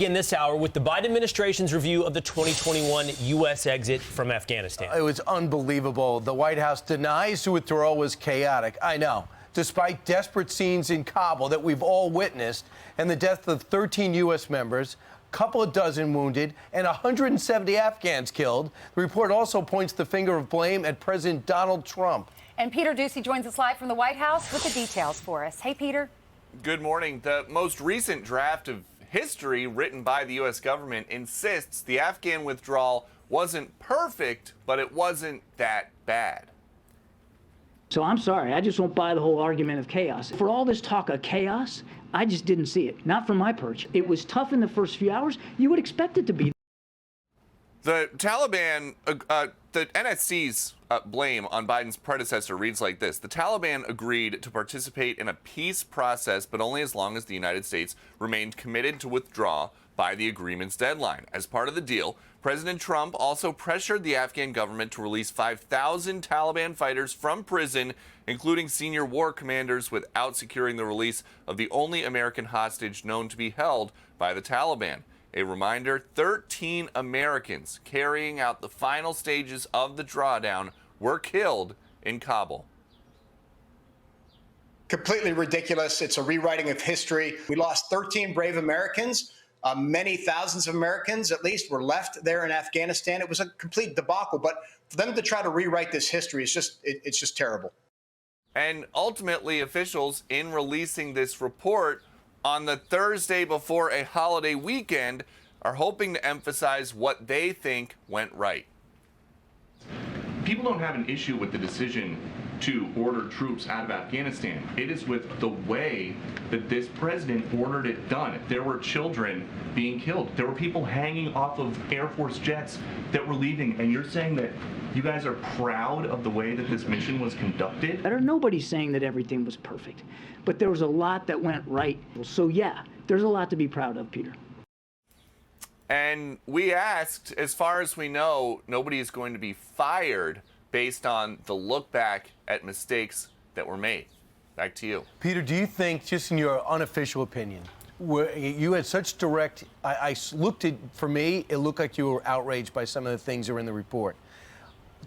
In this hour with the Biden administration's review of the 2021 U.S. exit from Afghanistan. It was unbelievable. The White House denies the withdrawal was chaotic. I know. Despite desperate scenes in Kabul that we've all witnessed and the death of 13 U.S. members, a couple of dozen wounded, and 170 Afghans killed, the report also points the finger of blame at President Donald Trump. And Peter Doocy joins us live from the White House with the details for us. Hey, Peter. Good morning. The most recent draft of history written by the U.S. government insists the Afghan withdrawal wasn't perfect, but it wasn't that bad. So I'm sorry, I just won't buy the whole argument of chaos. For all this talk of chaos, I just didn't see it. Not from my perch. It was tough in the first few hours. You would expect it to be. The Taliban, the NSC's blame on Biden's predecessor reads like this. The Taliban agreed to participate in a peace process, but only as long as the United States remained committed to withdraw by the agreement's deadline. As part of the deal, President Trump also pressured the Afghan government to release 5,000 Taliban fighters from prison, including senior war commanders, without securing the release of the only American hostage known to be held by the Taliban. A reminder, 13 Americans carrying out the final stages of the drawdown were killed in Kabul. Completely ridiculous. It's a rewriting of history. We lost 13 brave Americans. Many thousands of Americans, at least, were left there in Afghanistan. It was a complete debacle. But for them to try to rewrite this history, it's just terrible. And ultimately, officials, in releasing this report on the Thursday before a holiday weekend, are hoping to emphasize what they think went right. People don't have an issue with the decision to order troops out of Afghanistan. It is with the way that this president ordered it done. There were children being killed. There were people hanging off of Air Force jets that were leaving. And you're saying that you guys are proud of the way that this mission was conducted? Nobody's saying that everything was perfect, but there was a lot that went right. So yeah, there's a lot to be proud of, Peter. And we asked, as far as we know, nobody is going to be fired based on the look back at mistakes that were made. Back to you. Peter, do you think, just in your unofficial opinion, where you had such direct, I looked at, for me, it looked like you were outraged by some of the things that were in the report.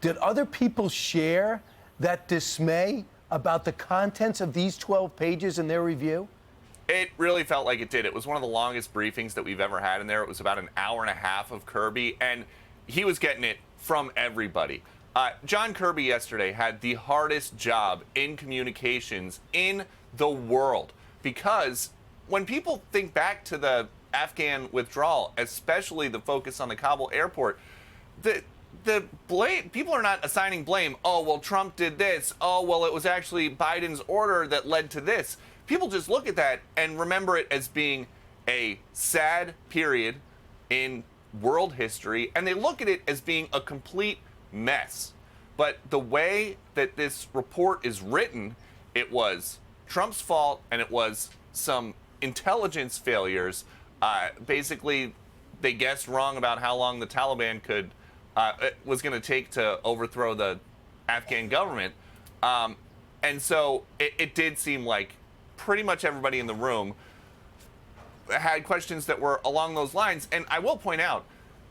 Did other people share that dismay about the contents of these 12 pages in their review? It really felt like it did. It was one of the longest briefings that we've ever had in there. It was about an hour and a half of Kirby, and he was getting it from everybody. John Kirby yesterday had the hardest job in communications in the world, because when people think back to the Afghan withdrawal, especially the focus on the Kabul airport, the blame, people are not assigning blame. Oh, well, Trump did this. Oh, well, it was actually Biden's order that led to this. People just look at that and remember it as being a sad period in world history, and they look at it as being a complete mess. But the way that this report is written, it was Trump's fault, and it was some intelligence failures. Basically, they guessed wrong about how long the Taliban was going to take to overthrow the Afghan government. And so it did seem like pretty much everybody in the room had questions that were along those lines. And I will point out,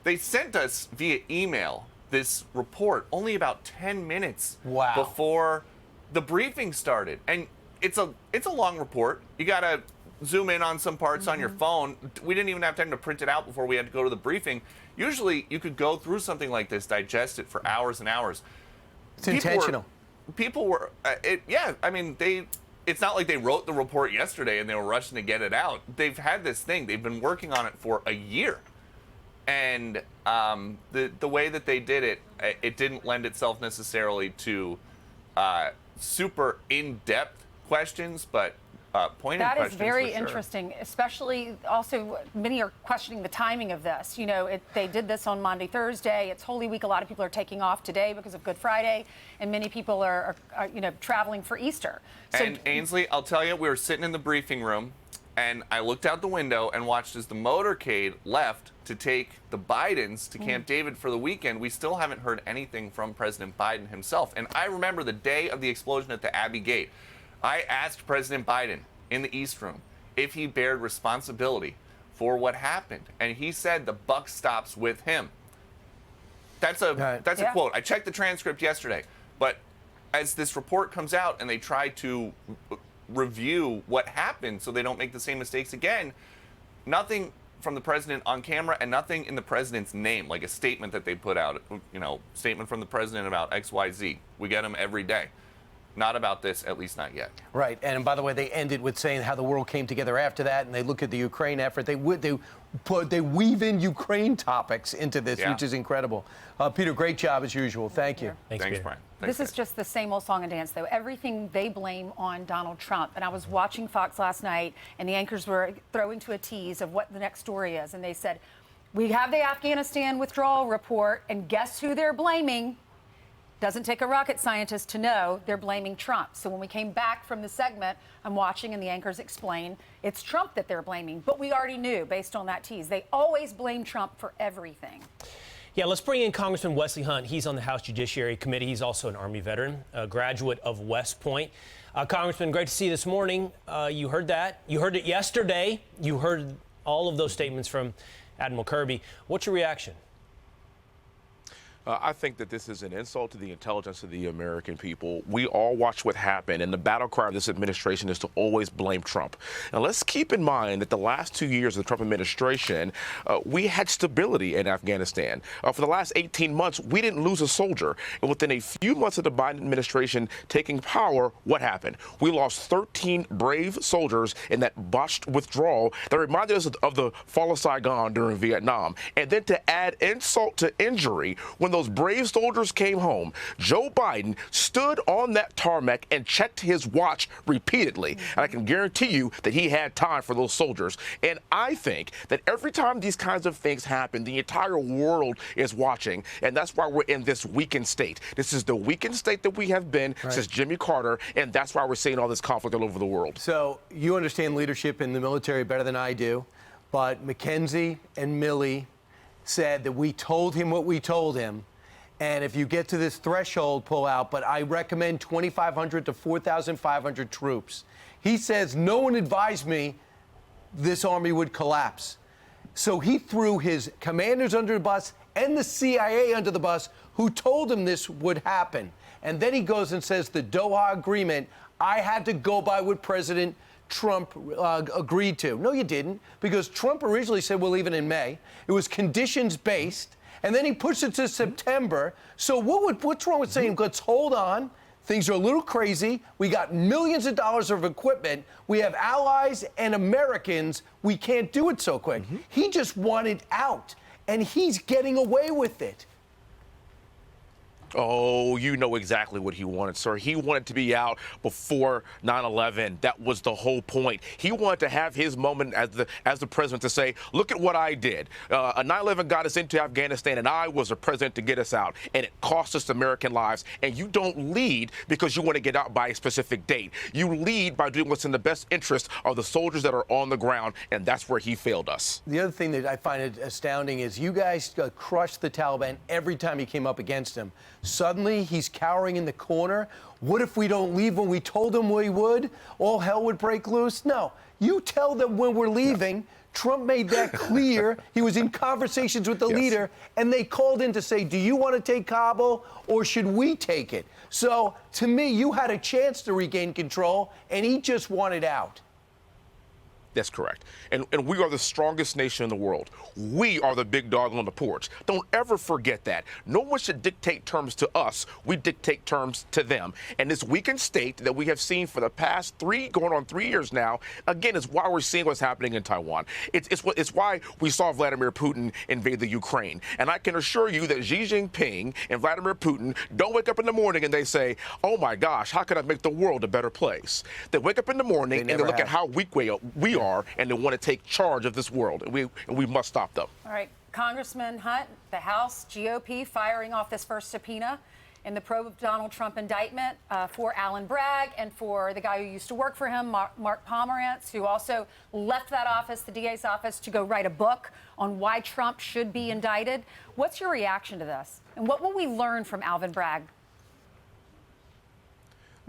they sent us via email this report only about 10 minutes before the briefing started. And it's a long report. You got to zoom in on some parts on your phone. We didn't even have time to print it out before we had to go to the briefing. Usually you could go through something like this, digest it for hours and hours. It's intentional. People were, yeah, I mean, it's not like they wrote the report yesterday and they were rushing to get it out. They've had this thing. They've been working on it for a year. And the way that they did it, it didn't lend itself necessarily to super in-depth questions, but pointed questions. That is very interesting, especially also many are questioning the timing of this. You know, they did this on Monday, Thursday. It's Holy Week. A lot of people are taking off today because of Good Friday, and many people are traveling for Easter. So, and Ainsley, I'll tell you, we were sitting in the briefing room, and I looked out the window and watched as the motorcade left to take the Bidens to Camp David for the weekend. We still haven't heard anything from President Biden himself. And I remember the day of the explosion at the Abbey Gate. I asked President Biden in the East Room if he bared responsibility for what happened. And he said the buck stops with him. That's a Yeah. quote. I checked the transcript yesterday. But as this report comes out and they try to review what happened so they don't make the same mistakes again, nothing from the president on camera and nothing in the president's name, like a statement that they put out, statement from the president about XYZ. We get them every day. Not about this, at least not yet. Right. And by the way, they ended with saying how the world came together after that, and they look at the Ukraine effort. They weave in Ukraine topics into this, which is incredible. Peter, great job as usual. Thank you. Thanks, Peter. Brian. This is just the same old song and dance, though. Everything they blame on Donald Trump. And I was watching Fox last night, and the anchors were throwing to a tease of what the next story is. And they said, we have the Afghanistan withdrawal report, and guess who they're blaming? Doesn't take a rocket scientist to know they're blaming Trump. So when we came back from the segment, I'm watching and the anchors explain it's Trump that they're blaming. But we already knew based on that tease. They always blame Trump for everything. Yeah, let's bring in Congressman Wesley Hunt. He's on the House Judiciary Committee. He's also an Army veteran, a graduate of West Point. Congressman, great to see you this morning. You heard that. You heard it yesterday. You heard all of those statements from Admiral Kirby. What's your reaction? I think that this is an insult to the intelligence of the American people. We all watch what happened, and the battle cry of this administration is to always blame Trump. And let's keep in mind that the last 2 years of the Trump administration, we had stability in Afghanistan. For the last 18 months, we didn't lose a soldier. And within a few months of the Biden administration taking power, what happened? We lost 13 brave soldiers in that botched withdrawal that reminded us of the fall of Saigon during Vietnam. And then to add insult to injury, when those brave soldiers came home, Joe Biden stood on that tarmac and checked his watch repeatedly. And I can guarantee you that he had time for those soldiers. And I think that every time these kinds of things happen, the entire world is watching. And that's why we're in this weakened state. This is the weakened state that we have been since Jimmy Carter. And that's why we're seeing all this conflict all over the world. So you understand leadership in the military better than I do. But McKenzie and Milley said that we told him what we told him. And if you get to this threshold, pull out. But I recommend 2,500 to 4,500 troops. He says, no one advised me this army would collapse. So he threw his commanders under the bus and the CIA under the bus who told him this would happen. And then he goes and says the Doha Agreement, I had to go by what President Trump agreed to. No, you didn't, because Trump originally said we'll leave it in May. It was conditions-based, and then he pushed it to September. So what's wrong with saying, let's hold on? Things are a little crazy. We got millions of dollars of equipment. We have allies and Americans. We can't do it so quick. He just wanted out, and he's getting away with it. Oh, you know exactly what he wanted, sir. He wanted to be out before 9/11. That was the whole point. He wanted to have his moment as the president to say, look at what I did. 9/11 got us into Afghanistan, and I was the president to get us out, and it cost us American lives. And you don't lead because you want to get out by a specific date. You lead by doing what's in the best interest of the soldiers that are on the ground, and that's where he failed us. The other thing that I find astounding is you guys crushed the Taliban every time you came up against him. Suddenly, he's cowering in the corner. What if we don't leave when we told him we would? All hell would break loose? No. You tell them when we're leaving. Trump made that clear. He was in conversations with the leader, and they called in to say, do you want to take Kabul or should we take it? So, to me, you had a chance to regain control, and he just wanted out. That's correct. And we are the strongest nation in the world. We are the big dog on the porch. Don't ever forget that. No one should dictate terms to us. We dictate terms to them. And this weakened state that we have seen for the past going on 3 years now, again, is why we're seeing what's happening in Taiwan. It's why we saw Vladimir Putin invade the Ukraine. And I can assure you that Xi Jinping and Vladimir Putin don't wake up in the morning and they say, oh my gosh, how can I make the world a better place? They wake up in the morning and they look at how weak we are, and they want to take charge of this world. And we must stop them. All right, Congressman Hunt, the House GOP firing off this first subpoena in the pro-Donald Trump indictment for Alan Bragg and for the guy who used to work for him, Mark Pomerantz, who also left that office, the DA's office, to go write a book on why Trump should be indicted. What's your reaction to this? And what will we learn from Alvin Bragg?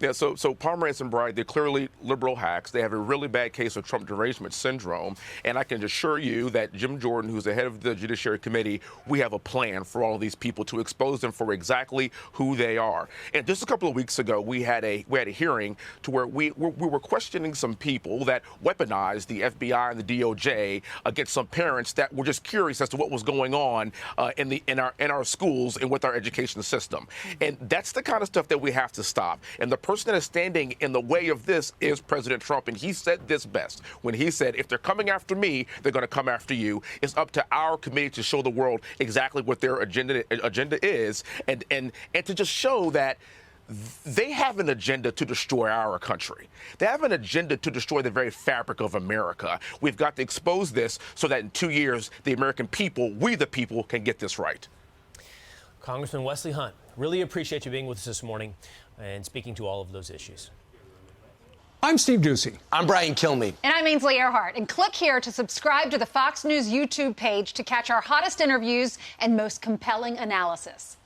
Yeah, so Pomerantz and Bright, they're clearly liberal hacks. They have a really bad case of Trump derangement syndrome. And I can assure you that Jim Jordan, who's the head of the Judiciary Committee, we have a plan for all of these people to expose them for exactly who they are. And just a couple of weeks ago, we had a hearing to where we were questioning some people that weaponized the FBI and the DOJ against some parents that were just curious as to what was going on in our schools and with our education system. And that's the kind of stuff that we have to stop. And the person that is standing in the way of this is President Trump. And he said this best when he said, if they're coming after me, they're going to come after you. It's up to our committee to show the world exactly what their agenda is and to just show that they have an agenda to destroy our country. They have an agenda to destroy the very fabric of America. We've got to expose this so that in 2 years, the American people, we the people, can get this right. Congressman Wesley Hunt, really appreciate you being with us this morning and speaking to all of those issues. I'm Steve Doocy. I'm Brian Kilmeade. And I'm Ainsley Earhart. And click here to subscribe to the Fox News YouTube page to catch our hottest interviews and most compelling analysis.